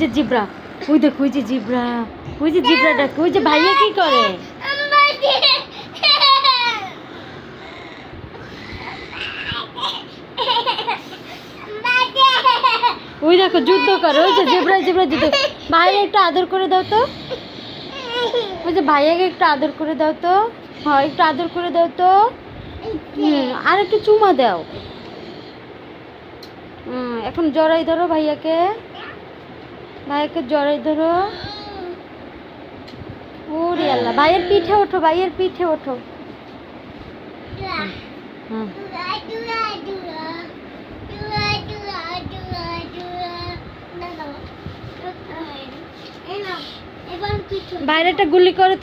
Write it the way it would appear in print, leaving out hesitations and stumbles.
যে জিব্রা, ওই দেখ ওই যে জিব্রা, ওই যে জিব্রা ডাকে, ওই যে ভাইয়া কি করে? ওই দেখো যুদ্ধ করে, ওই যে জিব্রা যুদ্ধ। ভাইয়া একটু আদর করে দাও তো, ওই যে ভাইয়াকে একটু আদর করে দাও তো। হ্যাঁ একটু আদর করে দাও তো। আর একটু চুমা দাও। এখন জড়াই ধরো ভাইয়াকে, জড়াই ধরো। ওরে আল্লাহ, ভাইয়ের পিঠে ওঠো, ভাইয়ের পিঠে ওঠো। বাইরেটা গুলি করে তো।